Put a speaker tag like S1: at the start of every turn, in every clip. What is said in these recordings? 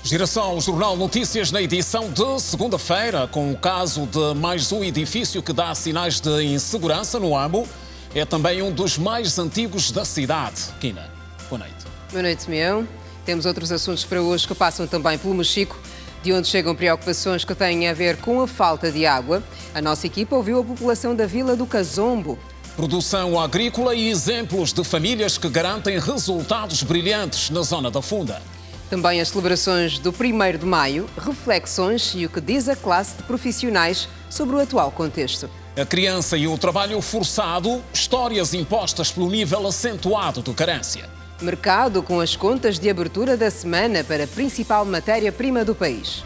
S1: Giração Jornal Notícias na edição de segunda-feira, com o caso de mais um edifício que dá sinais de insegurança no AMO. É também um dos mais antigos da cidade. Quina, boa noite.
S2: Boa noite, Simeão. Temos outros assuntos para hoje que passam também pelo Mexico, de onde chegam preocupações que têm a ver com a falta de água. A nossa equipa ouviu a população da Vila do Cazombo.
S1: Produção agrícola e exemplos de famílias que garantem resultados brilhantes na zona da Funda.
S2: Também as celebrações do 1º de Maio, reflexões e o que diz a classe de profissionais sobre o atual contexto.
S1: A criança e o trabalho forçado, histórias impostas pelo nível acentuado de carência.
S2: Mercado com as contas de abertura da semana para a principal matéria-prima do país.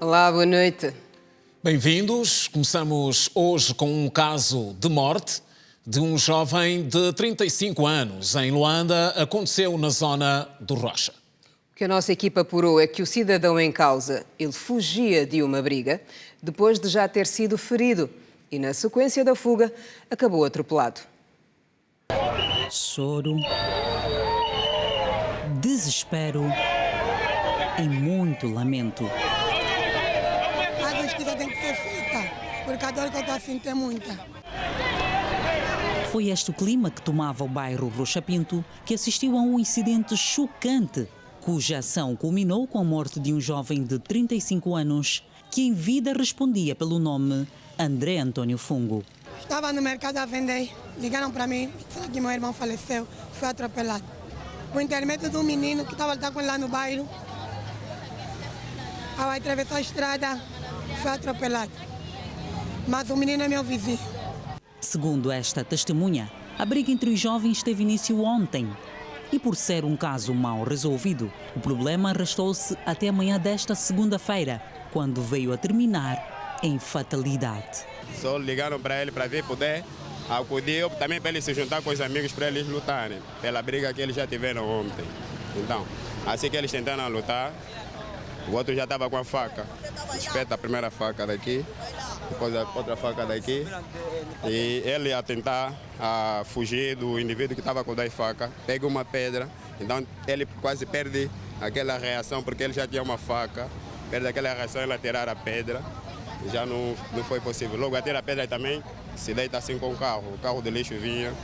S2: Olá, boa noite.
S1: Bem-vindos. Começamos hoje com um caso de morte de um jovem de 35 anos. Em Luanda, aconteceu na zona do Rocha.
S2: O que a nossa equipa apurou é que o cidadão em causa, ele fugia de uma briga depois de já ter sido ferido e, na sequência da fuga, acabou atropelado.
S3: Choro, desespero e muito lamento.
S4: A justiça tem que ser feita, porque a dor que eu estou a sentir é muita.
S3: Foi este o clima que tomava o bairro Rocha Pinto, que assistiu a um incidente chocante, cuja ação culminou com a morte de um jovem de 35 anos, que em vida respondia pelo nome André Antônio Fungo.
S4: Estava no mercado a vender, ligaram para mim, disseram que meu irmão faleceu, foi atropelado. O intermédio de um menino que estava com ele lá no bairro, ao atravessar a estrada, foi atropelado. Mas o menino é meu vizinho.
S3: Segundo esta testemunha, a briga entre os jovens teve início ontem. E por ser um caso mal resolvido, o problema arrastou-se até amanhã desta segunda-feira, quando veio a terminar em fatalidade.
S5: Só ligaram para ele para ver poder acudir, também para ele se juntar com os amigos para eles lutarem, pela briga que eles já tiveram ontem. Então, assim que eles tentaram lutar, o outro já estava com a faca. Espeta a primeira faca daqui, depois a outra faca daqui. E ele a tentar fugir do indivíduo que estava com a faca, pega uma pedra, então ele quase perde aquela reação, porque ele já tinha uma faca, perde aquela reação, ele a tirar a pedra, já não foi possível. Logo a tirar a pedra também se deita assim com o carro de lixo vinha,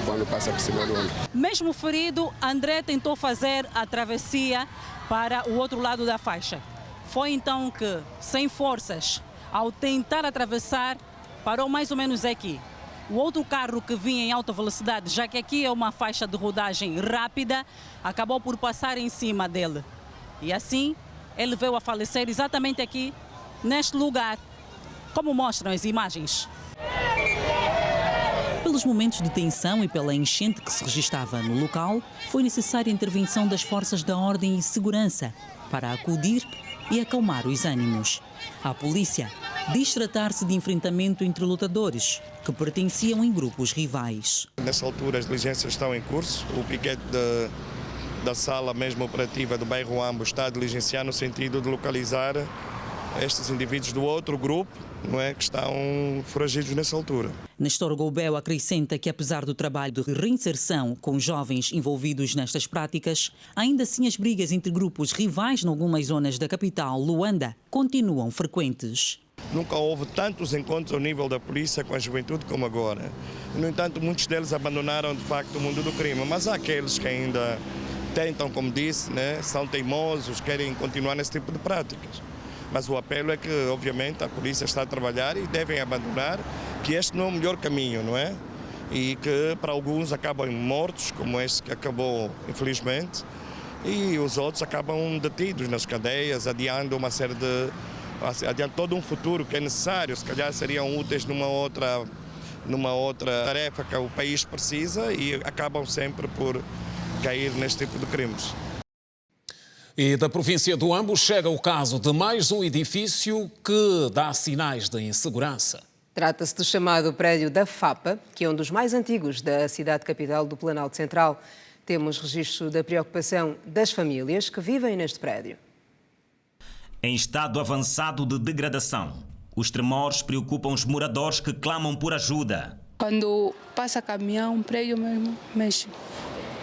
S5: quando passa por cima do outro.
S6: Mesmo ferido, André tentou fazer a travessia para o outro lado da faixa. Foi então que, sem forças, ao tentar atravessar, parou mais ou menos aqui. O outro carro que vinha em alta velocidade, já que aqui é uma faixa de rodagem rápida, acabou por passar em cima dele. E assim, ele veio a falecer exatamente aqui, neste lugar, como mostram as imagens.
S3: Pelos momentos de tensão e pela enchente que se registava no local, foi necessária a intervenção das forças da ordem e segurança para acudir e acalmar os ânimos. A polícia diz tratar-se de enfrentamento entre lutadores que pertenciam em grupos rivais.
S7: Nessa altura as diligências estão em curso, o piquete da sala mesmo operativa do bairro Ambo está a diligenciar no sentido de localizar estes indivíduos do outro grupo, não é, que estão foragidos nessa altura.
S3: Nestor Goubel acrescenta que, apesar do trabalho de reinserção com jovens envolvidos nestas práticas, ainda assim as brigas entre grupos rivais em algumas zonas da capital, Luanda, continuam frequentes.
S7: Nunca houve tantos encontros ao nível da polícia com a juventude como agora. No entanto, muitos deles abandonaram de facto o mundo do crime, mas há aqueles que ainda tentam, como disse, né, são teimosos, querem continuar nesse tipo de práticas. Mas o apelo é que, obviamente, a polícia está a trabalhar e devem abandonar, que este não é o melhor caminho, não é? E que para alguns acabam mortos, como este que acabou, infelizmente, e os outros acabam detidos nas cadeias, adiando todo um futuro que é necessário, se calhar seriam úteis numa outra tarefa que o país precisa e acabam sempre por cair neste tipo de crimes.
S1: E da província do Ambo chega o caso de mais um edifício que dá sinais de insegurança.
S2: Trata-se do chamado prédio da FAPA, que é um dos mais antigos da cidade capital do Planalto Central. Temos registro da preocupação das famílias que vivem neste prédio.
S8: Em estado avançado de degradação, os tremores preocupam os moradores que clamam por ajuda.
S9: Quando passa caminhão, o prédio mesmo mexe.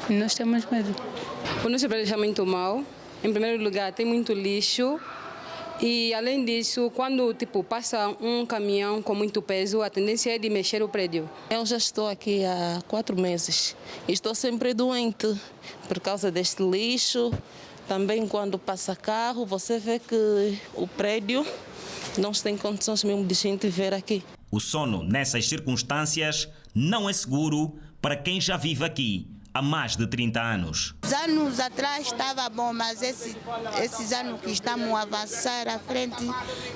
S9: E nós temos medo.
S10: O nosso prédio está muito mal. Em primeiro lugar, tem muito lixo. E, além disso, quando passa um caminhão com muito peso, a tendência é de mexer o prédio.
S11: Eu já estou aqui há 4 meses e estou sempre doente por causa deste lixo. Também, quando passa carro, você vê que o prédio não tem condições mesmo de gente ver aqui.
S8: O sono nessas circunstâncias não é seguro para quem já vive aqui há mais de 30 anos.
S12: Anos atrás estava bom, mas esses anos que estamos a avançar à frente,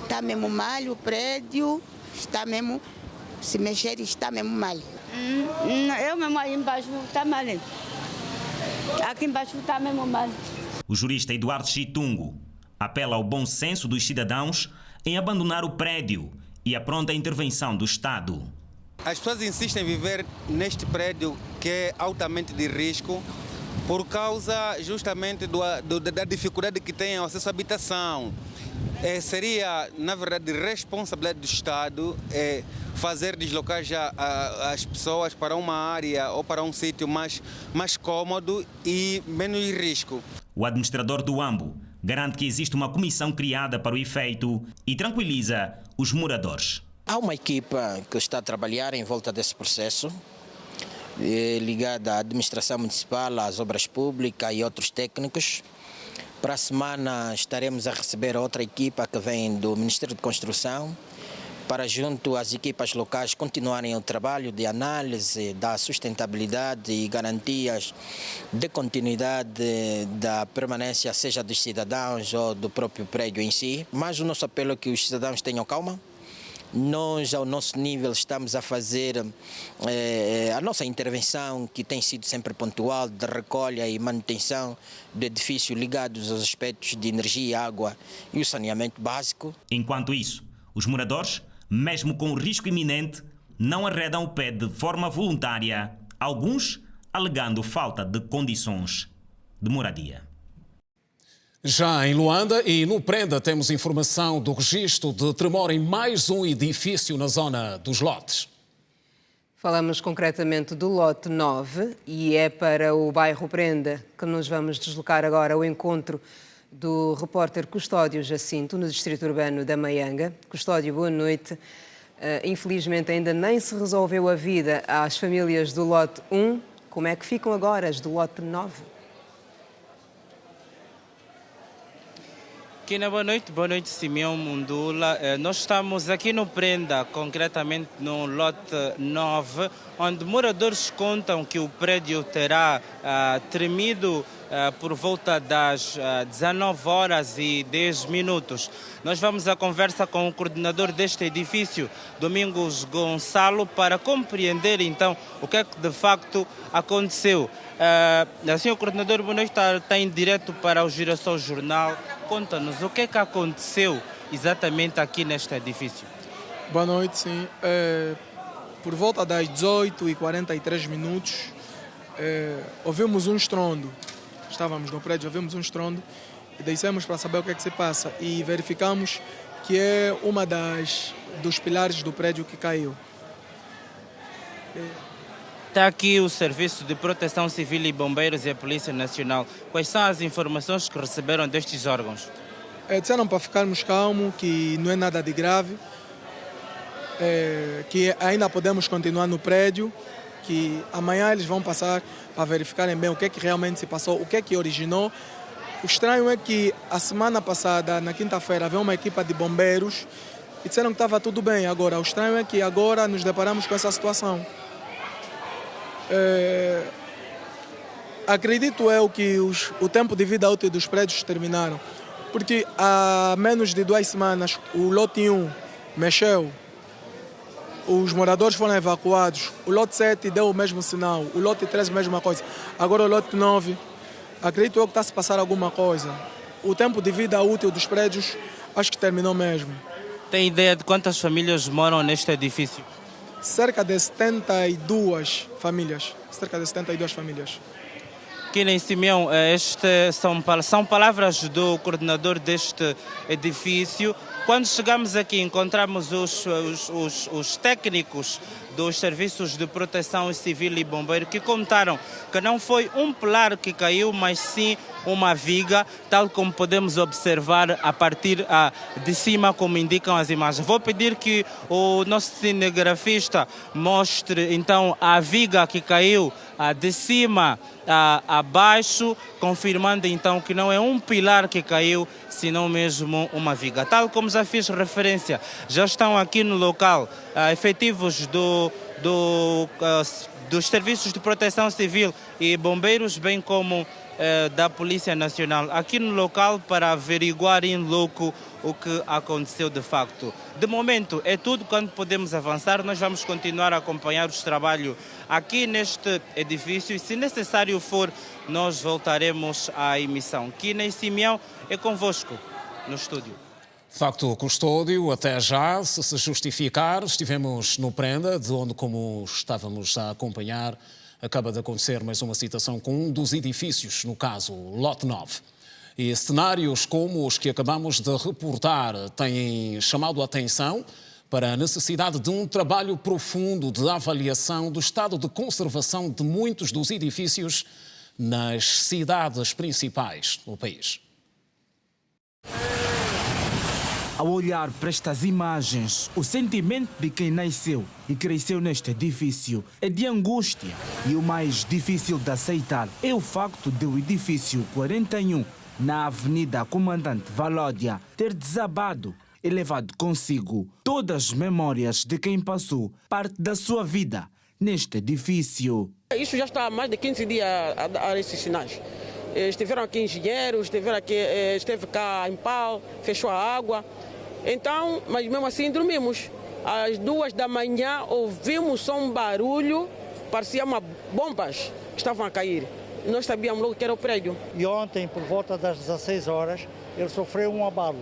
S12: está mesmo mal o prédio, está mesmo, se mexer está mesmo mal.
S13: Eu mesmo aí embaixo está mal. Aqui embaixo está mesmo mal.
S8: O jurista Eduardo Chitungo apela ao bom senso dos cidadãos em abandonar o prédio e a pronta intervenção do Estado.
S14: As pessoas insistem em viver neste prédio que é altamente de risco por causa justamente da dificuldade que tem ao acesso à habitação. Seria, na verdade, responsabilidade do Estado fazer deslocar já as pessoas para uma área ou para um sítio mais cômodo e menos risco.
S8: O administrador do Ambo garante que existe uma comissão criada para o efeito e tranquiliza os moradores.
S15: Há uma equipa que está a trabalhar em volta desse processo, ligada à administração municipal, às obras públicas e outros técnicos. Para a semana estaremos a receber outra equipa que vem do Ministério de Construção, para junto às equipas locais continuarem o trabalho de análise da sustentabilidade e garantias de continuidade da permanência, seja dos cidadãos ou do próprio prédio em si. Mas o nosso apelo é que os cidadãos tenham calma. Nós, ao nosso nível, estamos a fazer a nossa intervenção, que tem sido sempre pontual, de recolha e manutenção do edifício ligados aos aspectos de energia, água e o saneamento básico.
S8: Enquanto isso, os moradores, mesmo com risco iminente, não arredam o pé de forma voluntária, alguns alegando falta de condições de moradia.
S1: Já em Luanda e no Prenda temos informação do registro de tremor em mais um edifício na zona dos lotes.
S2: Falamos concretamente do lote 9 e é para o bairro Prenda que nos vamos deslocar agora ao encontro do repórter Custódio Jacinto, no distrito urbano da Maianga. Custódio, boa noite. Infelizmente ainda nem se resolveu a vida às famílias do lote 1. Como é que ficam agora as do lote 9?
S16: Kina, boa noite Simeão Mundula. Nós estamos aqui no Prenda, concretamente no lote 9, onde moradores contam que o prédio terá tremido por volta das 19 horas e 10 minutos. Nós vamos à conversa com o coordenador deste edifício, Domingos Gonçalo, para compreender então o que é que de facto aconteceu. Assim, o coordenador, boa noite, está em direto para o Girassol Jornal. Conta-nos o que é que aconteceu exatamente aqui neste edifício.
S17: Boa noite, sim. Por volta das 18h43 minutos, ouvimos um estrondo. Estávamos no prédio, ouvimos um estrondo e descemos para saber o que é que se passa. E verificamos que é uma dos pilares do prédio que caiu.
S16: Está aqui o Serviço de Proteção Civil e Bombeiros e a Polícia Nacional. Quais são as informações que receberam destes órgãos?
S17: Disseram para ficarmos calmos, que não é nada de grave, que ainda podemos continuar no prédio, que amanhã eles vão passar para verificarem bem o que é que realmente se passou, o que é que originou. O estranho é que a semana passada, na quinta-feira, veio uma equipa de bombeiros e disseram que estava tudo bem. Agora, o estranho é que agora nos deparamos com essa situação. Acredito eu que o tempo de vida útil dos prédios terminaram, porque há menos de 2 semanas o lote 1 mexeu, os moradores foram evacuados, o lote 7 deu o mesmo sinal, o lote 13 a mesma coisa, agora o lote 9, acredito eu que está a se passar alguma coisa. o tempo de vida útil dos prédios acho que terminou mesmo.
S16: Tem ideia de quantas famílias moram neste edifício?
S17: Cerca de 72 famílias. Cerca de 72 famílias.
S16: Kinen Simeão, são palavras do coordenador deste edifício. Quando chegamos aqui, encontramos os técnicos dos serviços de proteção civil e bombeiro que contaram que não foi um pilar que caiu, mas sim uma viga, tal como podemos observar a partir de cima, como indicam as imagens. Vou pedir que o nosso cinegrafista mostre então a viga que caiu de cima a baixo, confirmando então que não é um pilar que caiu, senão mesmo uma viga. Tal como já fiz referência, já estão aqui no local efetivos dos serviços de proteção civil e bombeiros, bem como da Polícia Nacional, aqui no local para averiguar em loco o que aconteceu de facto. De momento é tudo. Quando podemos avançar, nós vamos continuar a acompanhar os trabalhos aqui neste edifício e, se necessário for, nós voltaremos à emissão. Kinen Simeão é convosco no estúdio.
S1: De facto, Custódio, até já, se justificar, estivemos no Prenda, de onde, como estávamos a acompanhar, acaba de acontecer mais uma citação com um dos edifícios, no caso, Lote 9. E cenários como os que acabamos de reportar têm chamado a atenção para a necessidade de um trabalho profundo de avaliação do estado de conservação de muitos dos edifícios nas cidades principais do país.
S18: Ao olhar para estas imagens, o sentimento de quem nasceu e cresceu neste edifício é de angústia. E o mais difícil de aceitar é o facto de o edifício 41, na Avenida Comandante Valódia, ter desabado e levado consigo todas as memórias de quem passou parte da sua vida neste edifício.
S19: Isso já está há mais de 15 dias a dar esses sinais. Estiveram aqui engenheiros, esteve cá em pau, fechou a água. Então, mas mesmo assim dormimos. Às 2 da manhã ouvimos só um barulho, parecia bombas que estavam a cair. Nós sabíamos logo que era o prédio.
S20: E ontem, por volta das 16 horas, ele sofreu um abalo.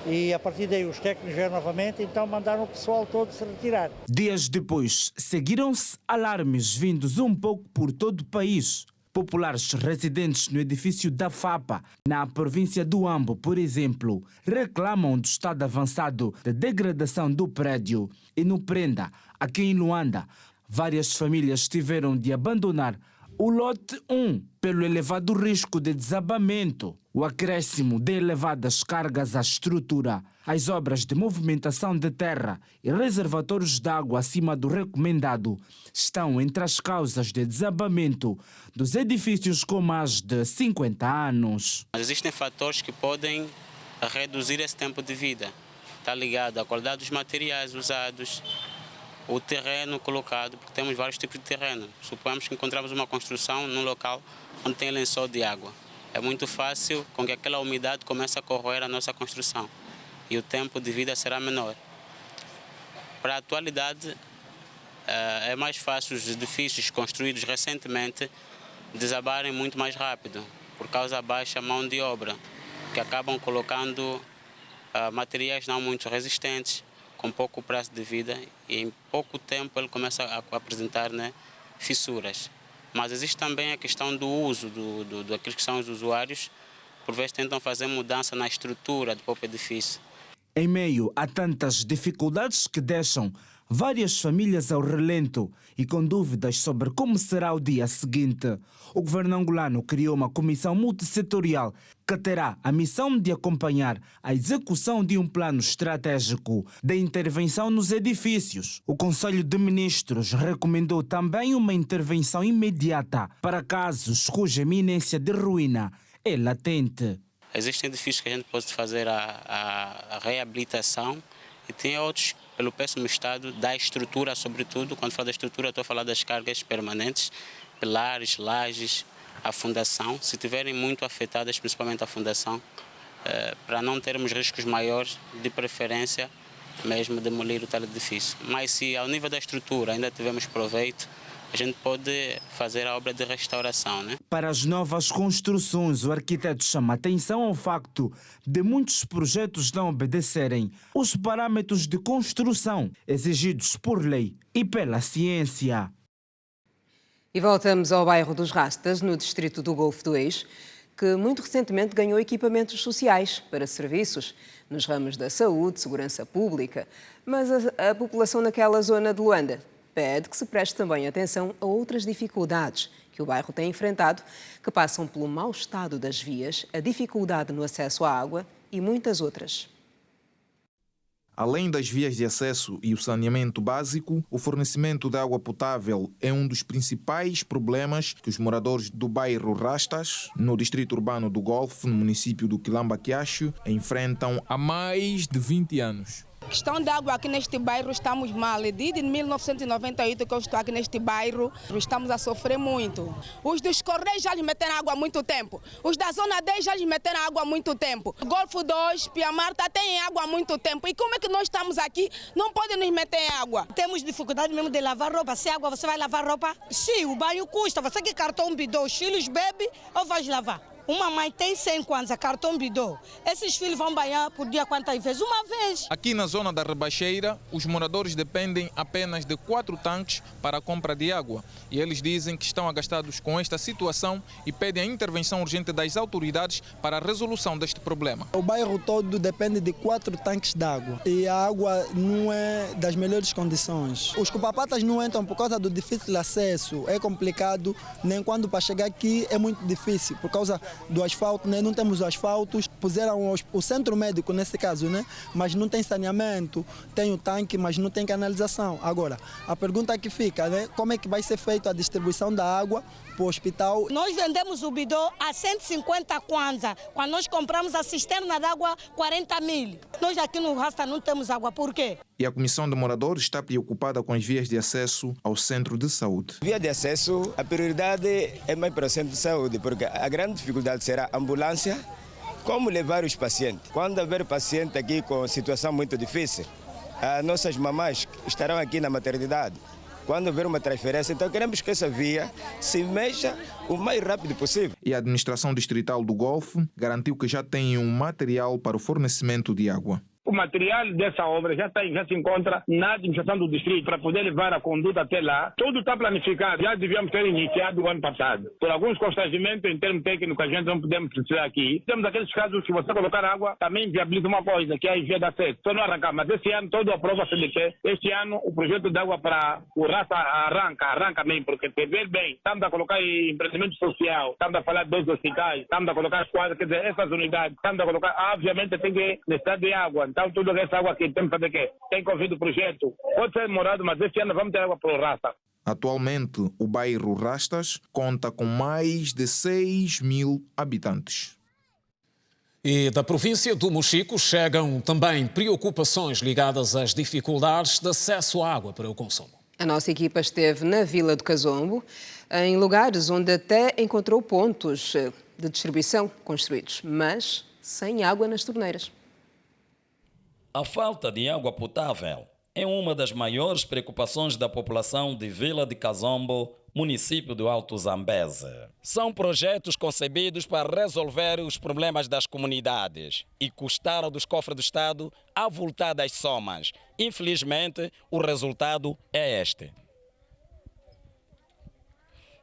S20: E a partir daí os técnicos vieram novamente, então mandaram o pessoal todo se retirar.
S18: Dias depois, seguiram-se alarmes vindos um pouco por todo o país. Populares residentes no edifício da FAPA, na província do Ambo, por exemplo, reclamam do estado avançado de degradação do prédio. E no Prenda, aqui em Luanda, várias famílias tiveram de abandonar o lote 1 pelo elevado risco de desabamento, o acréscimo de elevadas cargas à estrutura, as obras de movimentação de terra e reservatórios de água acima do recomendado estão entre as causas de desabamento dos edifícios com mais de 50 anos.
S21: Existem fatores que podem reduzir esse tempo de vida. Está ligado à qualidade dos materiais usados, o terreno colocado, porque temos vários tipos de terreno. Suponhamos que encontramos uma construção num local onde tem lençol de água. É muito fácil com que aquela umidade comece a corroer a nossa construção e o tempo de vida será menor. Para a atualidade, é mais fácil os edifícios construídos recentemente desabarem muito mais rápido, por causa da baixa mão de obra, que acabam colocando materiais não muito resistentes, com pouco prazo de vida, e em pouco tempo ele começa a apresentar, fissuras. Mas existe também a questão do uso daqueles que são os usuários, por vezes tentam fazer mudança na estrutura do próprio edifício.
S18: Em meio a tantas dificuldades que deixam várias famílias ao relento e com dúvidas sobre como será o dia seguinte, o governo angolano criou uma comissão multissetorial que terá a missão de acompanhar a execução de um plano estratégico de intervenção nos edifícios. O Conselho de Ministros recomendou também uma intervenção imediata para casos cuja iminência de ruína é latente.
S21: Existem edifícios que a gente pode fazer a reabilitação e tem outros pelo péssimo estado da estrutura, sobretudo. Quando falo da estrutura, estou a falar das cargas permanentes, pilares, lajes, a fundação. Se estiverem muito afetadas, principalmente a fundação, para não termos riscos maiores, de preferência mesmo demolir o tal edifício. Mas se ao nível da estrutura ainda tivermos proveito, a gente pode fazer a obra de restauração, né?
S18: Para as novas construções, o arquiteto chama atenção ao facto de muitos projetos não obedecerem os parâmetros de construção exigidos por lei e pela ciência.
S2: E voltamos ao bairro dos Rastas, no distrito do Golfo do Eixo, que muito recentemente ganhou equipamentos sociais para serviços nos ramos da saúde, segurança pública. Mas a população naquela zona de Luanda pede que se preste também atenção a outras dificuldades que o bairro tem enfrentado, que passam pelo mau estado das vias, a dificuldade no acesso à água e muitas outras.
S4: Além das vias de acesso e o saneamento básico, o fornecimento de água potável é um dos principais problemas que os moradores do bairro Rastas, no distrito urbano do Golfo, no município do Quilamba-Quiacho, enfrentam há mais de 20 anos.
S22: A questão de água aqui neste bairro estamos mal. Desde 1998 que eu estou aqui neste bairro, estamos a sofrer muito. Os dos Correios já lhes meteram água há muito tempo. Os da Zona 10 já lhes meteram água há muito tempo. Golfo 2, Piamarta tem água há muito tempo. E como é que nós estamos aqui, não podem nos meter água?
S23: Temos dificuldade mesmo de lavar roupa. Sem água você vai lavar roupa? Sim, o banho custa. Você que cartão um bidô, os filhos bebem ou vais lavar? Uma mãe tem 100 kwanza, cartão bidô. Esses filhos vão banhar por dia quantas vezes? Uma vez.
S24: Aqui na zona da Rebaixeira, os moradores dependem apenas de 4 tanques para a compra de água. E eles dizem que estão agastados com esta situação e pedem a intervenção urgente das autoridades para a resolução deste problema.
S25: O bairro todo depende de 4 tanques de água. E a água não é das melhores condições. Os cupapatas não entram por causa do difícil acesso. É complicado, nem quando para chegar aqui é muito difícil, por causa do asfalto, né? Não temos asfaltos, puseram o centro médico nesse caso, né? Mas não tem saneamento, tem o tanque, mas não tem canalização. Agora, a pergunta que fica, né? Como é que vai ser feita a distribuição da água para o hospital?
S23: Nós vendemos o bidô a 150 kwanza, quando nós compramos a cisterna de água 40 mil. Nós aqui no Rasta não temos água, por quê?
S4: E a Comissão de Moradores está preocupada com as vias de acesso ao centro de saúde.
S26: Via de acesso, a prioridade é mais para o centro de saúde, porque a grande dificuldade será a ambulância, como levar os pacientes. Quando haver paciente aqui com situação muito difícil, as nossas mamães estarão aqui na maternidade. Quando houver uma transferência, então queremos que essa via se mexa o mais rápido possível.
S4: E a administração distrital do Golfo garantiu que já tem um material para o fornecimento de água.
S27: O material dessa obra já se encontra na administração do distrito para poder levar a conduta até lá. Tudo está planificado. Já devíamos ter iniciado o ano passado. Por alguns constrangimentos em termos técnicos a gente não podemos precisar aqui. Temos aqueles casos que você colocar água também viabiliza uma coisa, que é a via da acesso. Só não arrancar. Mas esse ano todo aprova a CDP. Este ano o projeto de água para o Rasta arranca mesmo, porque se ver bem, estamos a colocar em empreendimento social, estamos a falar de 2 hospitais, estamos a colocar as quadras, quer dizer, essas unidades, estamos a colocar, obviamente tem que necessidade de água. Então, tudo essa água aqui tem que fazer o quê? Tem que ouvir o projeto. Pode ser demorado, mas este ano vamos ter água para o Rasta.
S4: Atualmente, o bairro Rastas conta com mais de 6 mil habitantes.
S1: E da província do Mochico chegam também preocupações ligadas às dificuldades de acesso à água para o consumo.
S2: A nossa equipa esteve na Vila do Cazombo, em lugares onde até encontrou pontos de distribuição construídos, mas sem água nas torneiras.
S28: A falta de água potável é uma das maiores preocupações da população de Vila de Cazombo, município do Alto Zambeze. São projetos concebidos para resolver os problemas das comunidades e custaram dos cofres do Estado avultadas somas. Infelizmente, o resultado é este.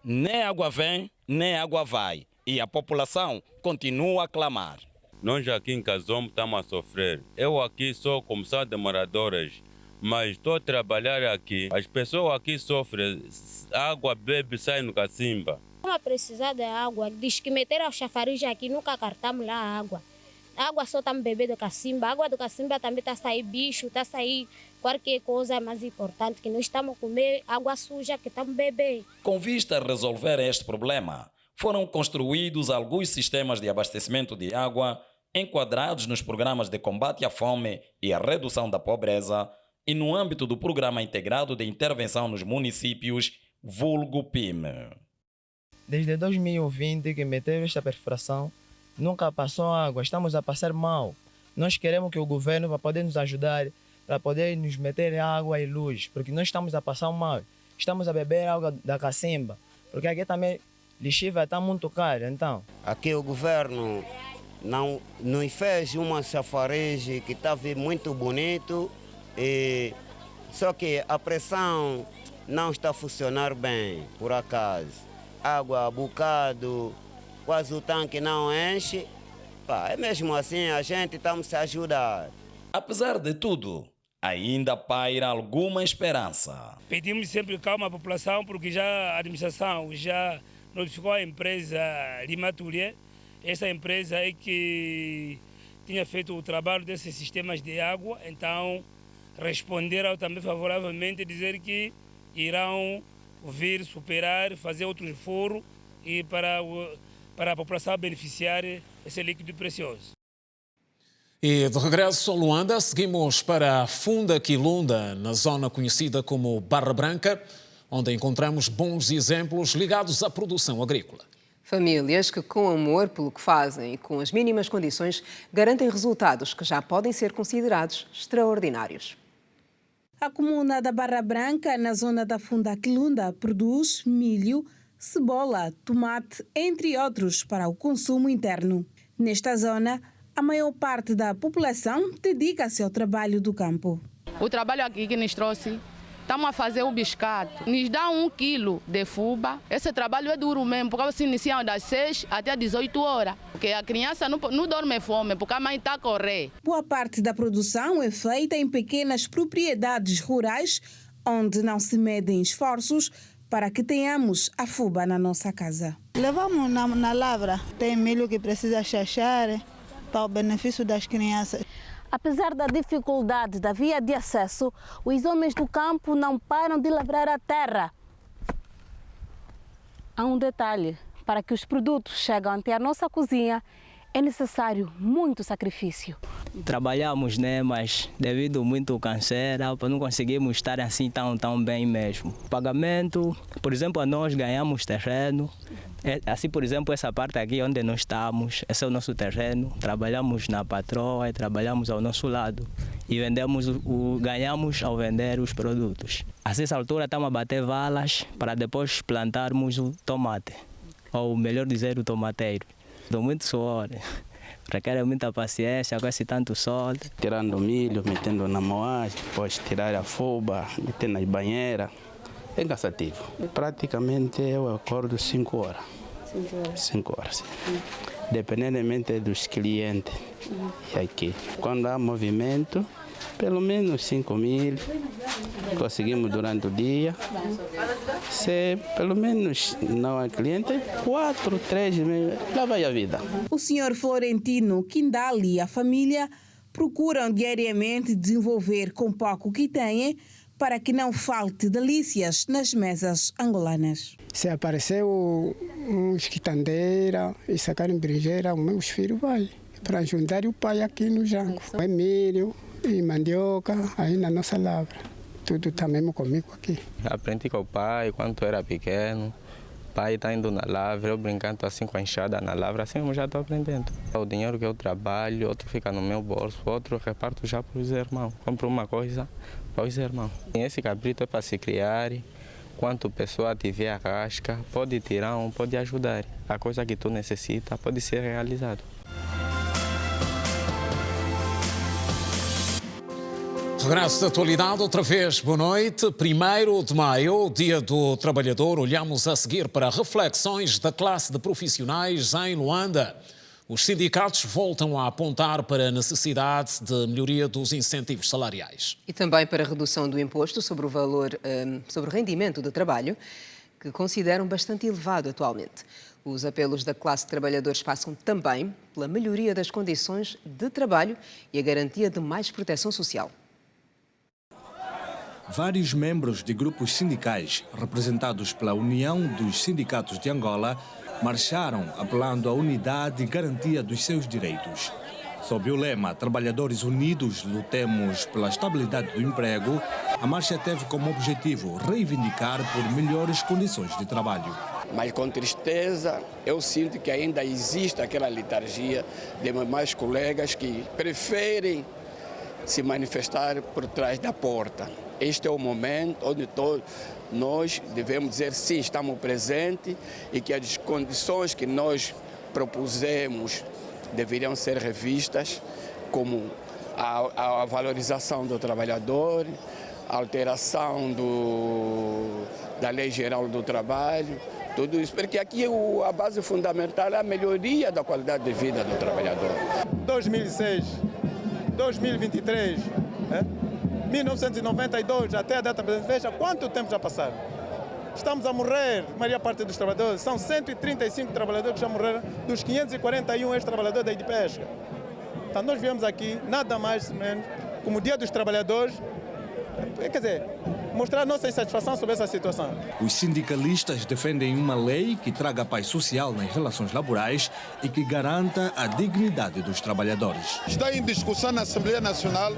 S28: Nem água vem, nem água vai, e a população continua a clamar.
S29: Nós aqui em Cazombo estamos a sofrer. Eu aqui sou comissão de moradores, mas estou a trabalhar aqui. As pessoas aqui sofrem, água bebe, sai no cacimba.
S30: Vamos precisar de água, diz que meteram o chafariz aqui, nunca cartamos lá a água. A água só estamos bebendo do cacimba, a água do cacimba também está a sair bicho, está a sair qualquer coisa mais importante, que nós estamos a comer água suja que estamos bebendo.
S28: Com vista a resolver este problema, foram construídos alguns sistemas de abastecimento de água enquadrados nos programas de combate à fome e à redução da pobreza e no âmbito do Programa Integrado de Intervenção nos Municípios, vulgo PIM.
S31: Desde 2020 que meteu esta perfuração, nunca passou água, estamos a passar mal. Nós queremos que o governo, para poder nos ajudar, para poder nos meter água e luz, porque nós estamos a passar mal. estamos a beber água da cacimba, porque aqui também lixívia está muito caro, então.
S3: Aqui o governo não fez uma chafariz que estava muito bonito, só que a pressão não está a funcionar bem, por acaso. Água, bocado, quase o tanque não enche. É mesmo assim, a gente estamos a ajudar.
S28: Apesar de tudo, ainda paira alguma esperança.
S5: Pedimos sempre calma à população, porque já a administração já notificou a empresa Limaturier. Essa empresa é que tinha feito o trabalho desses sistemas de água, então responderam também favoravelmente, dizer que irão vir superar, fazer outro foro e para a população beneficiar esse líquido precioso.
S1: E de regresso a Luanda, seguimos para a Funda Quilunda, na zona conhecida como Barra Branca, onde encontramos bons exemplos ligados à produção agrícola.
S2: Famílias que, com amor pelo que fazem e com as mínimas condições, garantem resultados que já podem ser considerados extraordinários.
S6: A comuna da Barra Branca, na zona da Funda Quilunda, produz milho, cebola, tomate, entre outros, para o consumo interno. Nesta zona, a maior parte da população dedica-se ao trabalho do campo.
S7: O trabalho aqui que nos trouxe, estamos a fazer o biscato. Nos dá 1 quilo de fuba. Esse trabalho é duro mesmo, porque se iniciam das 6 até 18 horas. Porque a criança não dorme fome, porque a mãe está a correr.
S6: Boa parte da produção é feita em pequenas propriedades rurais, onde não se medem esforços para que tenhamos a fuba na nossa casa.
S9: Levamos na lavra. Tem milho que precisa chachar para o benefício das crianças.
S6: Apesar da dificuldade da via de acesso, os homens do campo não param de lavrar a terra. Há um detalhe: para que os produtos cheguem até a nossa cozinha, é necessário muito sacrifício.
S31: Trabalhamos, né, mas devido muito canseira, não conseguimos estar assim tão bem mesmo. Pagamento, por exemplo, nós ganhamos terreno. Assim, por exemplo, essa parte aqui onde nós estamos, esse é o nosso terreno. Trabalhamos na patroa e trabalhamos ao nosso lado. E ganhamos ao vender os produtos. A essa altura estamos a bater valas para depois plantarmos o tomate. Ou melhor dizer, o tomateiro. Dou muito suor. Requer muita paciência com esse tanto sol.
S10: Tirando o milho, metendo na moagem, depois tirar a fuba, meter nas banheiras. É cansativo. Praticamente eu acordo 5 horas. 5 horas. Dependentemente dos clientes. E aqui, quando há movimento, pelo menos 5.000 conseguimos durante o dia. Se pelo menos não há cliente, 4, 3 mil, lá vai a vida.
S6: O senhor Florentino Quindali e a família procuram diariamente desenvolver com pouco que têm para que não falte delícias nas mesas angolanas.
S11: Se apareceu uns quitandeira e sacarem berinjela, os meus filhos vão para ajudar o pai aqui no Jango. É milho e mandioca aí na nossa lavra. Tudo está mesmo comigo aqui.
S31: Aprendi com o pai quando era pequeno. O pai está indo na lavra, eu brincando assim com a enxada na lavra, assim eu já estou aprendendo. O dinheiro que eu trabalho, outro fica no meu bolso, outro eu reparto já para os irmãos. Compro uma coisa para os irmãos. Esse cabrito é para se criar. Quanto pessoa tiver a casca, pode tirar pode ajudar. A coisa que tu necessita pode ser realizada.
S1: Regresso da atualidade, outra vez, boa noite. 1º de maio, Dia do Trabalhador, olhamos a seguir para reflexões da classe de profissionais em Luanda. Os sindicatos voltam a apontar para a necessidade de melhoria dos incentivos salariais.
S2: E também para a redução do imposto sobre o valor, sobre o rendimento do trabalho, que consideram bastante elevado atualmente. Os apelos da classe de trabalhadores passam também pela melhoria das condições de trabalho e a garantia de mais proteção social.
S12: Vários membros de grupos sindicais, representados pela União dos Sindicatos de Angola, marcharam apelando à unidade e garantia dos seus direitos. Sob o lema Trabalhadores Unidos, lutemos pela estabilidade do emprego, a marcha teve como objetivo reivindicar por melhores condições de trabalho.
S13: Mas com tristeza eu sinto que ainda existe aquela letargia de mais colegas que preferem se manifestar por trás da porta. Este é o momento onde todos nós devemos dizer sim, estamos presentes e que as condições que nós propusemos deveriam ser revistas, como a valorização do trabalhador, a alteração da Lei Geral do Trabalho, tudo isso, porque aqui a base fundamental é a melhoria da qualidade de vida do trabalhador.
S8: 2006, 2023, 1992, até a data presente, veja quanto tempo já passaram. Estamos a morrer, a maior parte dos trabalhadores, são 135 trabalhadores que já morreram, dos 541 ex-trabalhadores da Idipesca. Então nós viemos aqui, nada mais nem menos, como Dia dos Trabalhadores, quer dizer, mostrar a nossa insatisfação sobre essa situação.
S12: Os sindicalistas defendem uma lei que traga paz social nas relações laborais e que garanta a dignidade dos trabalhadores.
S14: Está em discussão na Assembleia Nacional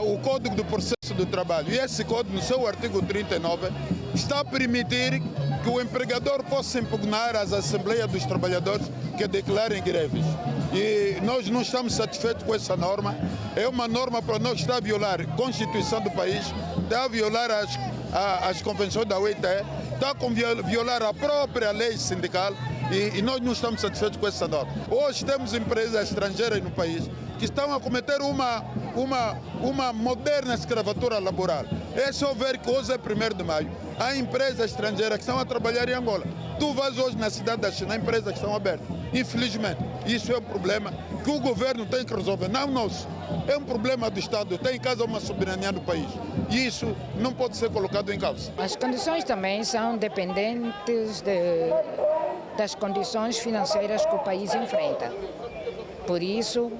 S14: o Código do Processo do Trabalho. E esse código, no seu artigo 39, está a permitir que o empregador possa impugnar as Assembleias dos Trabalhadores que declarem greves. E nós não estamos satisfeitos com essa norma. É uma norma para nós estar a violar a Constituição do país, está a violar as convenções da OIT, está a violar a própria lei sindical e nós não estamos satisfeitos com essa norma. Hoje temos empresas estrangeiras no país que estão a cometer uma moderna escravatura laboral. É só ver que hoje é 1º de maio. Há empresas estrangeiras que estão a trabalhar em Angola. Tu vais hoje na cidade da China, há empresas que estão abertas. Infelizmente, isso é um problema que o governo tem que resolver, não nosso. É um problema do Estado, tem em casa uma soberania do país. E isso não pode ser colocado em causa.
S15: As condições também são dependentes das condições financeiras que o país enfrenta. Por isso,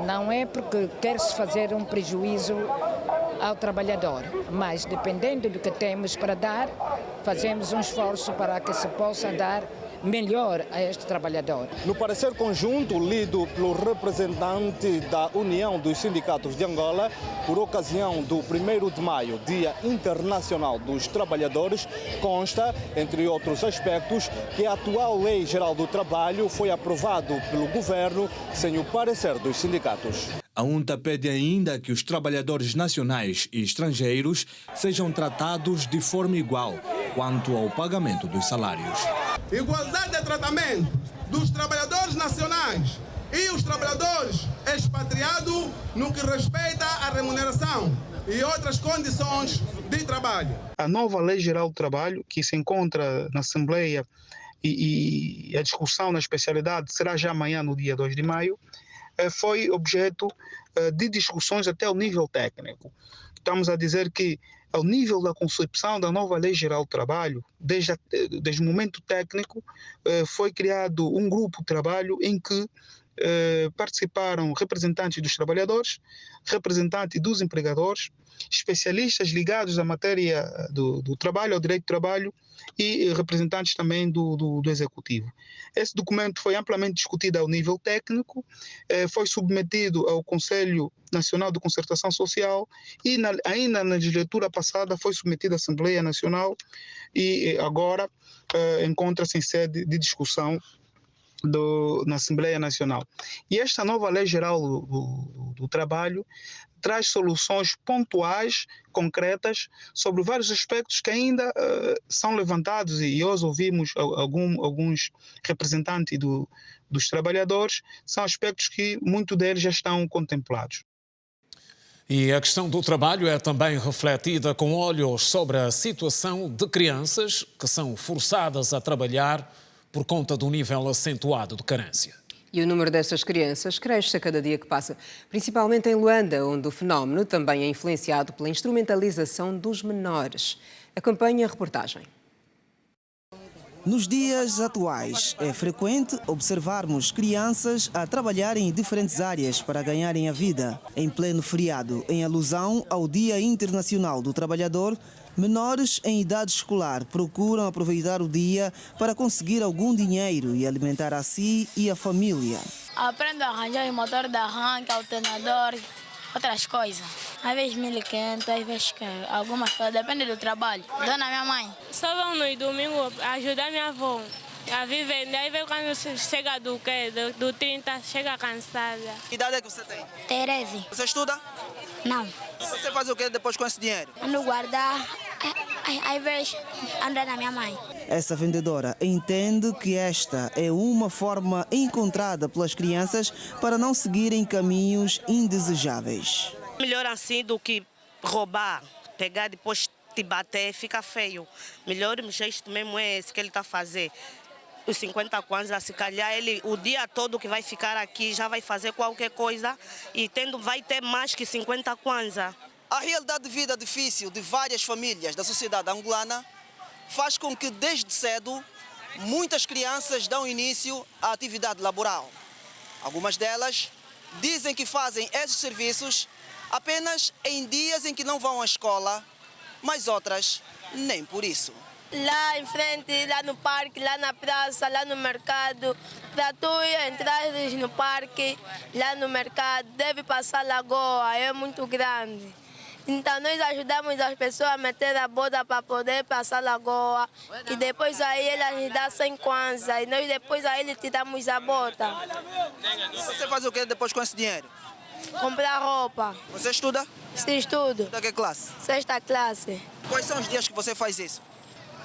S15: não é porque quer-se fazer um prejuízo ao trabalhador, mas dependendo do que temos para dar, fazemos um esforço para que se possa dar melhor a este trabalhador.
S16: No parecer conjunto, lido pelo representante da União dos Sindicatos de Angola, por ocasião do 1º de maio, Dia Internacional dos Trabalhadores, consta, entre outros aspectos, que a atual Lei Geral do Trabalho foi aprovado pelo governo sem o parecer dos sindicatos.
S12: A UNTA pede ainda que os trabalhadores nacionais e estrangeiros sejam tratados de forma igual quanto ao pagamento dos salários.
S17: Igualdade de tratamento dos trabalhadores nacionais e os trabalhadores expatriados no que respeita à remuneração e outras condições de trabalho.
S18: A nova Lei Geral do Trabalho, que se encontra na Assembleia e a discussão na especialidade será já amanhã, no dia 2 de maio, foi objeto de discussões até o nível técnico. Estamos a dizer que, ao nível da concepção da nova Lei Geral do Trabalho, desde o momento técnico, foi criado um grupo de trabalho em que participaram representantes dos trabalhadores, representantes dos empregadores, especialistas ligados à matéria do trabalho, ao direito do trabalho e representantes também do executivo. Esse documento foi amplamente discutido ao nível técnico, foi submetido ao Conselho Nacional de Concertação Social e ainda na legislatura passada foi submetido à Assembleia Nacional e agora encontra-se em sede de discussão na Assembleia Nacional. E esta nova Lei Geral do Trabalho traz soluções pontuais, concretas, sobre vários aspectos que ainda são levantados e hoje ouvimos alguns representantes dos trabalhadores, são aspectos que muitos deles já estão contemplados.
S1: E a questão do trabalho é também refletida com olhos sobre a situação de crianças que são forçadas a trabalhar por conta do nível acentuado de carência.
S2: E o número destas crianças cresce a cada dia que passa, principalmente em Luanda, onde o fenómeno também é influenciado pela instrumentalização dos menores. Acompanhe a reportagem.
S19: Nos dias atuais, é frequente observarmos crianças a trabalharem em diferentes áreas para ganharem a vida. Em pleno feriado, em alusão ao Dia Internacional do Trabalhador, menores em idade escolar procuram aproveitar o dia para conseguir algum dinheiro e alimentar a si e a família.
S20: Aprendo a arranjar o motor de arranque, alternador, outras coisas. Às vezes 1.500, às vezes algumas coisas, depende do trabalho. Dou na minha mãe.
S21: Só vão no domingo ajudar minha avó
S3: A vivendo, aí vem quando chega do 30, chega cansada.
S19: Que idade é que você tem?
S3: 13.
S19: Você estuda?
S3: Não.
S19: Você faz o que depois com esse dinheiro?
S3: Ando guardar, aí vejo, anda na minha mãe.
S19: Essa vendedora entende que esta é uma forma encontrada pelas crianças para não seguirem caminhos indesejáveis.
S4: Melhor assim do que roubar, pegar depois te bater, fica feio. Melhor gesto mesmo é esse que ele está a fazer. Os 50 kwanza, se calhar ele o dia todo que vai ficar aqui já vai fazer qualquer coisa e vai ter mais que 50 kwanza.
S19: A realidade de vida difícil de várias famílias da sociedade angolana faz com que desde cedo muitas crianças dão início à atividade laboral. Algumas delas dizem que fazem esses serviços apenas em dias em que não vão à escola, mas outras nem por isso.
S3: Lá em frente, lá no parque, lá na praça, lá no mercado, para tu entrar no parque, lá no mercado, deve passar lagoa, é muito grande. Então nós ajudamos as pessoas a meter a bota para poder passar a lagoa e depois aí elas nos dão 100 kwanza e nós depois aí lhe tiramos a bota.
S19: Você faz o que depois com esse dinheiro?
S3: Comprar roupa.
S19: Você estuda?
S3: Sim, estudo.
S19: Da que classe?
S3: 6ª classe.
S19: Quais são os dias que você faz isso?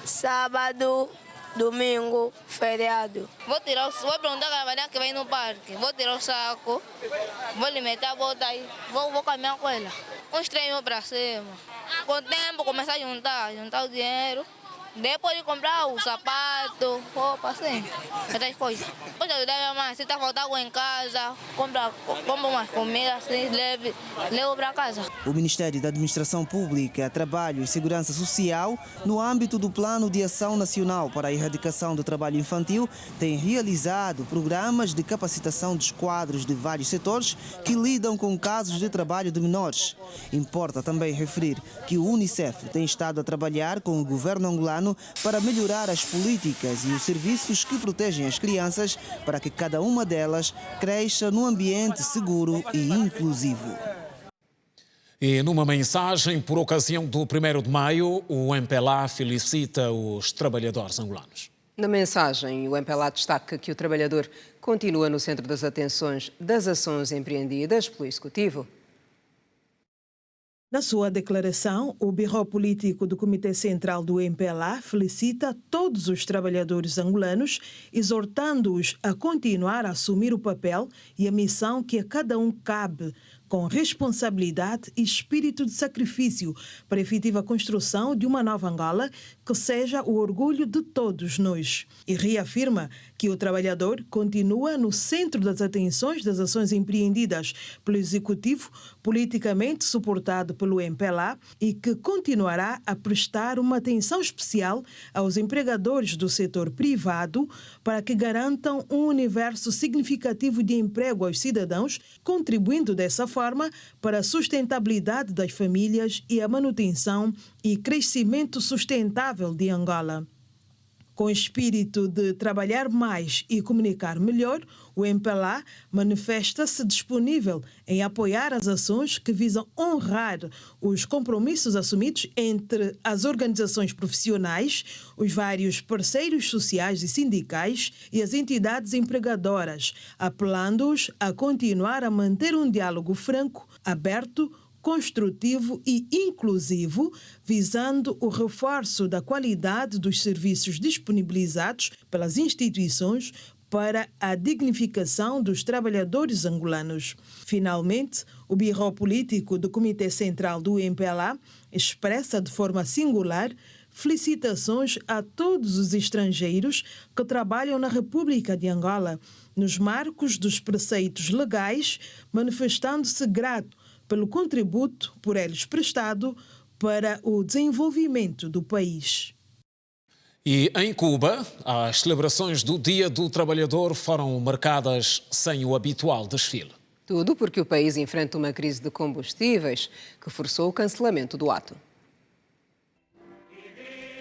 S3: Sábado, domingo, feriado.
S21: Vou perguntar a Maria que vem no parque. Vou tirar o saco, vou lhe meter a bota aí, vou caminhar com ela. Uns 3 mil para cima. Com o tempo começar a juntar o dinheiro. Depois de comprar o sapato, roupa, assim, essas coisas. Pode ajudar minha mãe, se está faltando algo em casa, compra umas comidas assim, levo para casa.
S19: O Ministério da Administração Pública, Trabalho e Segurança Social, no âmbito do Plano de Ação Nacional para a Erradicação do Trabalho Infantil, tem realizado programas de capacitação dos quadros de vários setores que lidam com casos de trabalho de menores. Importa também referir que o Unicef tem estado a trabalhar com o governo angolano para melhorar as políticas e os serviços que protegem as crianças para que cada uma delas cresça num ambiente seguro e inclusivo.
S1: E numa mensagem por ocasião do 1º de maio, o MPLA felicita os trabalhadores angolanos.
S2: Na mensagem, o MPLA destaca que o trabalhador continua no centro das atenções das ações empreendidas pelo Executivo.
S6: Na sua declaração, o Birro Político do Comitê Central do MPLA felicita todos os trabalhadores angolanos, exortando-os a continuar a assumir o papel e a missão que a cada um cabe, com responsabilidade e espírito de sacrifício para a efetiva construção de uma nova Angola que seja o orgulho de todos nós. E reafirma que o trabalhador continua no centro das atenções das ações empreendidas pelo Executivo, politicamente suportado pelo MPLA, e que continuará a prestar uma atenção especial aos empregadores do setor privado para que garantam um universo significativo de emprego aos cidadãos, contribuindo dessa forma para a sustentabilidade das famílias e a manutenção e crescimento sustentável de Angola. Com o espírito de trabalhar mais e comunicar melhor, o MPLA manifesta-se disponível em apoiar as ações que visam honrar os compromissos assumidos entre as organizações profissionais, os vários parceiros sociais e sindicais e as entidades empregadoras, apelando-os a continuar a manter um diálogo franco, aberto, construtivo e inclusivo, visando o reforço da qualidade dos serviços disponibilizados pelas instituições para a dignificação dos trabalhadores angolanos. Finalmente, o Birro Político do Comitê Central do MPLA expressa de forma singular felicitações a todos os estrangeiros que trabalham na República de Angola, nos marcos dos preceitos legais, manifestando-se grato pelo contributo por eles prestado para o desenvolvimento do país.
S1: E em Cuba, as celebrações do Dia do Trabalhador foram marcadas sem o habitual desfile.
S2: Tudo porque o país enfrenta uma crise de combustíveis que forçou o cancelamento do ato.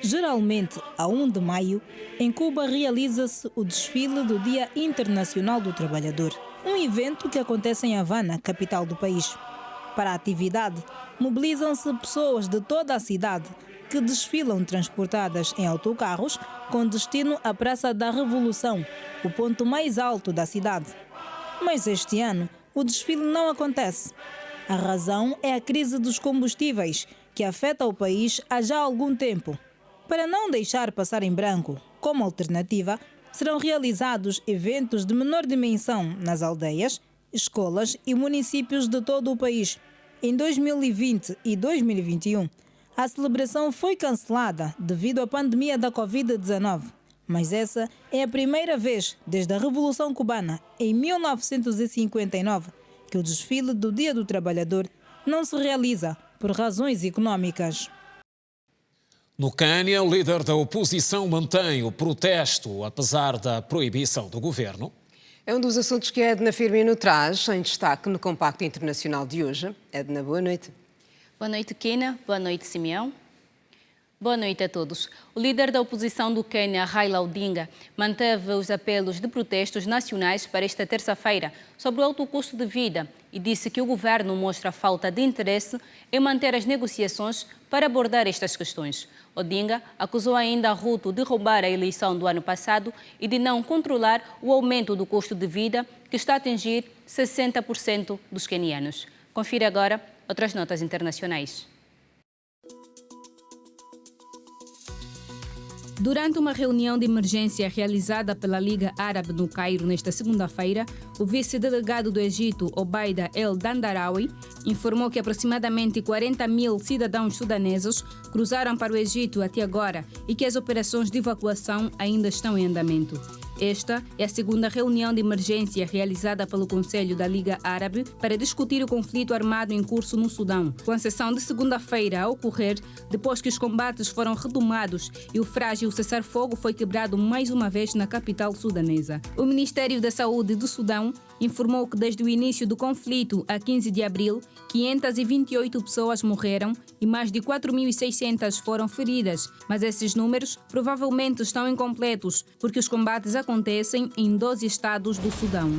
S22: Geralmente, a 1 de maio, em Cuba realiza-se o desfile do Dia Internacional do Trabalhador, um evento que acontece em Havana, capital do país. Para a atividade, mobilizam-se pessoas de toda a cidade, que desfilam transportadas em autocarros com destino à Praça da Revolução, o ponto mais alto da cidade. Mas este ano, o desfile não acontece. A razão é a crise dos combustíveis, que afeta o país há já algum tempo. Para não deixar passar em branco, como alternativa, serão realizados eventos de menor dimensão nas aldeias, escolas e municípios de todo o país. Em 2020 e 2021, a celebração foi cancelada devido à pandemia da Covid-19. Mas essa é a primeira vez desde a Revolução Cubana, em 1959, que o desfile do Dia do Trabalhador não se realiza por razões econômicas.
S1: No Quênia, o líder da oposição mantém o protesto, apesar da proibição do governo.
S2: É um dos assuntos que a Edna Firmino traz em destaque no Compacto Internacional de hoje. Edna, boa noite.
S5: Boa noite, Kina. Boa noite, Simeão. Boa noite a todos. O líder da oposição do Quênia, Raila Odinga, manteve os apelos de protestos nacionais para esta terça-feira sobre o alto custo de vida e disse que o governo mostra falta de interesse em manter as negociações para abordar estas questões. Odinga acusou ainda a Ruto de roubar a eleição do ano passado e de não controlar o aumento do custo de vida, que está a atingir 60% dos quenianos. Confira agora outras notas internacionais. Durante uma reunião de emergência realizada pela Liga Árabe no Cairo nesta segunda-feira, o vice-delegado do Egito, Obaida El Dandarawi, informou que aproximadamente 40 mil cidadãos sudaneses cruzaram para o Egito até agora e que as operações de evacuação ainda estão em andamento. Esta é a segunda reunião de emergência realizada pelo Conselho da Liga Árabe para discutir o conflito armado em curso no Sudão, com a sessão de segunda-feira a ocorrer depois que os combates foram retomados e o frágil cessar-fogo foi quebrado mais uma vez na capital sudanesa. O Ministério da Saúde do Sudão informou que desde o início do conflito, a 15 de abril, 528 pessoas morreram e mais de 4.600 foram feridas, mas esses números provavelmente estão incompletos porque os combates acontecem em 12 estados do Sudão.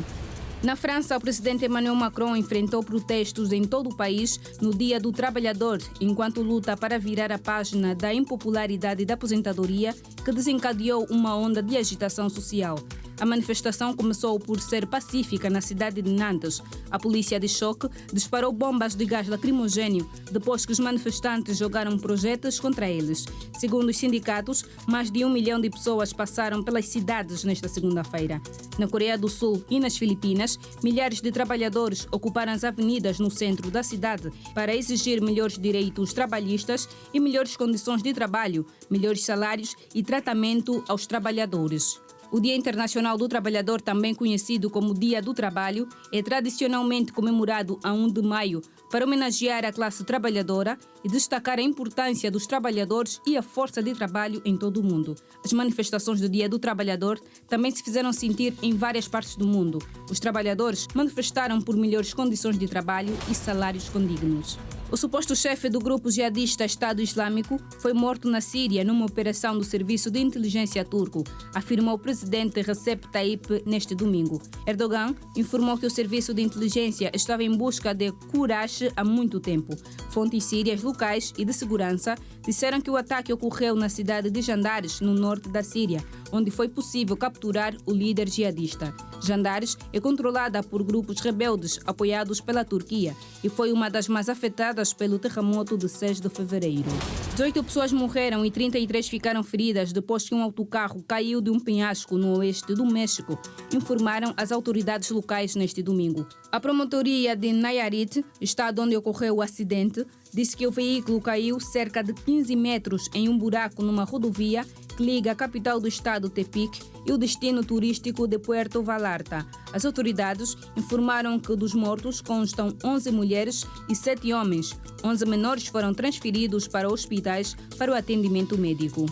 S5: Na França, o presidente Emmanuel Macron enfrentou protestos em todo o país no Dia do Trabalhador, enquanto luta para virar a página da impopularidade da aposentadoria, que desencadeou uma onda de agitação social. A manifestação começou por ser pacífica na cidade de Nantes. A polícia de choque disparou bombas de gás lacrimogêneo depois que os manifestantes jogaram projéteis contra eles. Segundo os sindicatos, mais de 1 milhão de pessoas passaram pelas cidades nesta segunda-feira. Na Coreia do Sul e nas Filipinas, milhares de trabalhadores ocuparam as avenidas no centro da cidade para exigir melhores direitos trabalhistas e melhores condições de trabalho, melhores salários e tratamento aos trabalhadores. O Dia Internacional do Trabalhador, também conhecido como Dia do Trabalho, é tradicionalmente comemorado a 1 de maio para homenagear a classe trabalhadora e destacar a importância dos trabalhadores e a força de trabalho em todo o mundo. As manifestações do Dia do Trabalhador também se fizeram sentir em várias partes do mundo. Os trabalhadores manifestaram por melhores condições de trabalho e salários condignos. O suposto chefe do grupo jihadista Estado Islâmico foi morto na Síria numa operação do Serviço de Inteligência turco, afirmou o presidente Recep Tayyip neste domingo. Erdogan informou que o Serviço de Inteligência estava em busca de Kurash há muito tempo. Fontes sírias locais e de segurança disseram que o ataque ocorreu na cidade de Jandares, no norte da Síria, onde foi possível capturar o líder jihadista. Jandares é controlada por grupos rebeldes apoiados pela Turquia e foi uma das mais afetadas pelo terremoto de 6 de fevereiro. 18 pessoas morreram e 33 ficaram feridas depois que um autocarro caiu de um penhasco no oeste do México, informaram as autoridades locais neste domingo. A promotoria de Nayarit, estado onde ocorreu o acidente, disse que o veículo caiu cerca de 15 metros em um buraco numa rodovia que liga a capital do estado, Tepic, e o destino turístico de Puerto Vallarta. As autoridades informaram que dos mortos constam 11 mulheres e 7 homens. 11 menores foram transferidos para hospitais para o atendimento médico.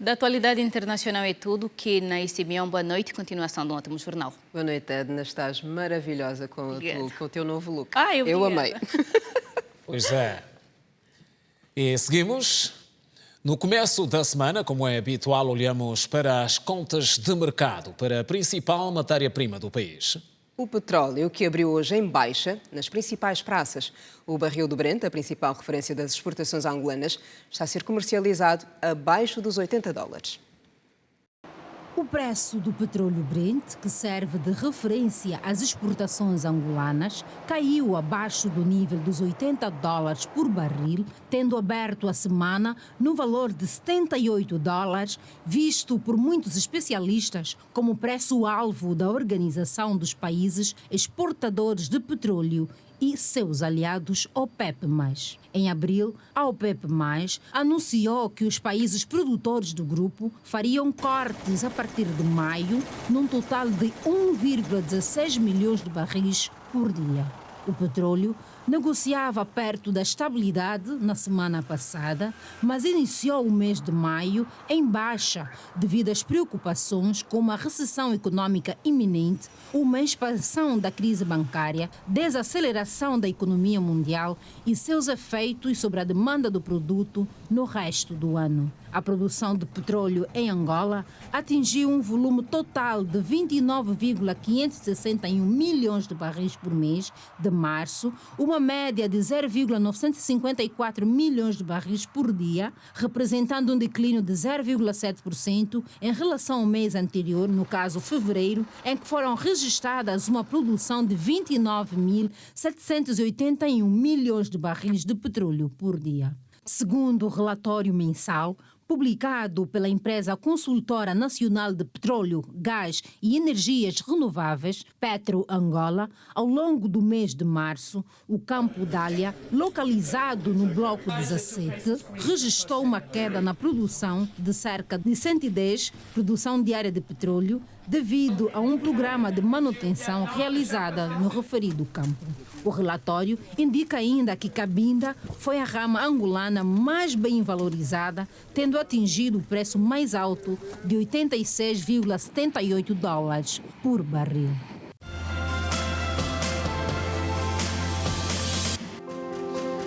S5: Da atualidade internacional é tudo. Kina e Simeão, boa noite e continuação de um ótimo jornal.
S2: Boa noite, Edna. Estás maravilhosa com o teu novo look.
S5: Eu
S2: amei.
S1: Pois é. E seguimos. No começo da semana, como é habitual, olhamos para as contas de mercado, para a principal matéria-prima do país.
S2: O petróleo, que abriu hoje em baixa nas principais praças. O barril do Brent, a principal referência das exportações angolanas, está a ser comercializado abaixo dos $80.
S7: O preço do petróleo Brent, que serve de referência às exportações angolanas, caiu abaixo do nível dos $80 por barril, tendo aberto a semana no valor de $78, visto por muitos especialistas como preço-alvo da Organização dos Países Exportadores de Petróleo e seus aliados OPEP+. Em abril, a OPEP+, anunciou que os países produtores do grupo fariam cortes a partir de maio, num total de 1,16 milhões de barris por dia. O petróleo negociava perto da estabilidade na semana passada, mas iniciou o mês de maio em baixa devido às preocupações com uma recessão econômica iminente, uma expansão da crise bancária, desaceleração da economia mundial e seus efeitos sobre a demanda do produto no resto do ano. A produção de petróleo em Angola atingiu um volume total de 29,561 milhões de barris por mês de março, uma média de 0,954 milhões de barris por dia, representando um declínio de 0,7% em relação ao mês anterior, no caso fevereiro, em que foram registradas uma produção de 29.781 milhões de barris de petróleo por dia. Segundo o relatório mensal, publicado pela empresa consultora nacional de petróleo, gás e energias renováveis, Petro Angola, ao longo do mês de março, o campo Dália, localizado no bloco 17, registrou uma queda na produção de cerca de 110 produção diária de petróleo, devido a um programa de manutenção realizada no referido campo. O relatório indica ainda que Cabinda foi a rama angolana mais bem valorizada, tendo atingido o preço mais alto de $86,78 por barril.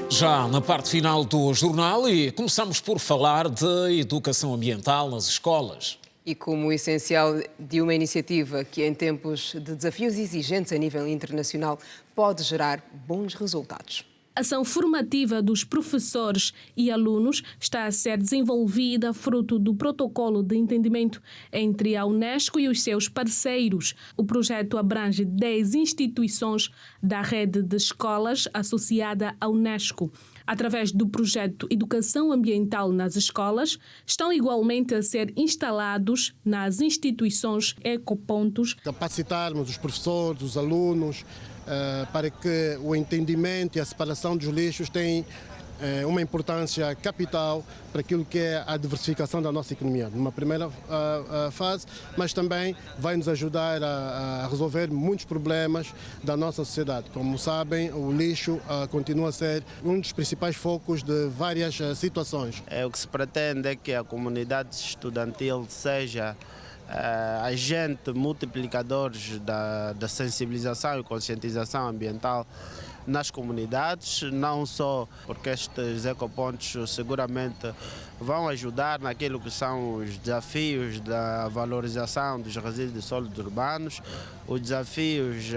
S1: Já na parte final do jornal, e começamos por falar de educação ambiental nas escolas.
S2: E como essencial de uma iniciativa que, em tempos de desafios exigentes a nível internacional, pode gerar bons resultados.
S9: A ação formativa dos professores e alunos está a ser desenvolvida fruto do protocolo de entendimento entre a Unesco e os seus parceiros. O projeto abrange 10 instituições da rede de escolas associada à Unesco. Através do projeto Educação Ambiental nas Escolas, estão igualmente a ser instalados nas instituições ecopontos.
S10: Capacitarmos os professores, os alunos, para que o entendimento e a separação dos lixos tenham uma importância capital para aquilo que é a diversificação da nossa economia, numa primeira fase, mas também vai nos ajudar a resolver muitos problemas da nossa sociedade. Como sabem, o lixo continua a ser um dos principais focos de várias situações.
S23: O que se pretende é que a comunidade estudantil seja agente multiplicadores da sensibilização e conscientização ambiental nas comunidades, não só porque estes ecopontos seguramente vão ajudar naquilo que são os desafios da valorização dos resíduos sólidos urbanos, os desafios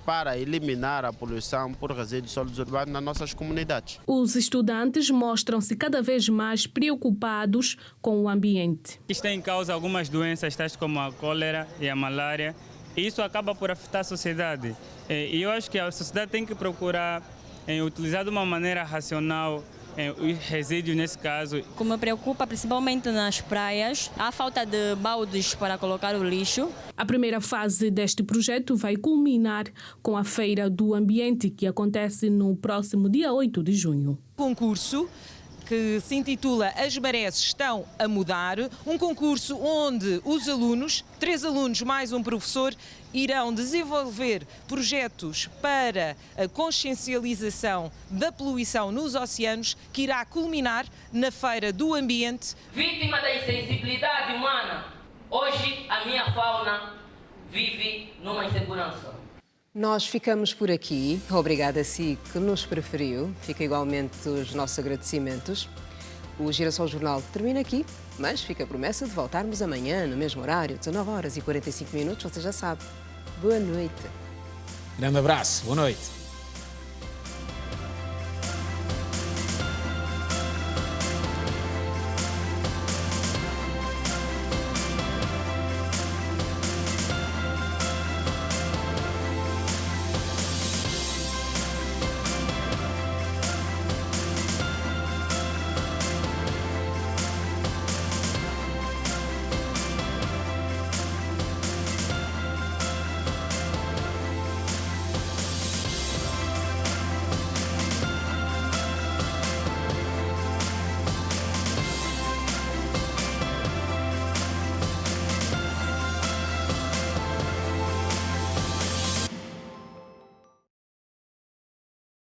S23: para eliminar a poluição por resíduos sólidos urbanos nas nossas comunidades.
S9: Os estudantes mostram-se cada vez mais preocupados com o ambiente.
S24: Está em causa algumas doenças, tais como a cólera e a malária, e isso acaba por afetar a sociedade. E eu acho que a sociedade tem que procurar utilizar de uma maneira racional os resíduos nesse caso.
S25: O que me preocupa principalmente nas praias, a falta de baldes para colocar o lixo.
S9: A primeira fase deste projeto vai culminar com a Feira do Ambiente, que acontece no próximo dia 8 de junho.
S26: Concurso que se intitula As Marés Estão a Mudar, um concurso onde os alunos, 3 alunos mais um professor, irão desenvolver projetos para a consciencialização da poluição nos oceanos, que irá culminar na Feira do Ambiente.
S27: Vítima da insensibilidade humana, hoje a minha fauna vive numa insegurança.
S2: Nós ficamos por aqui. Obrigada a si que nos preferiu. Fica igualmente os nossos agradecimentos. O Girassol Jornal termina aqui, mas fica a promessa de voltarmos amanhã, no mesmo horário, 19h45. Você já sabe. Boa noite.
S1: Grande abraço, boa noite.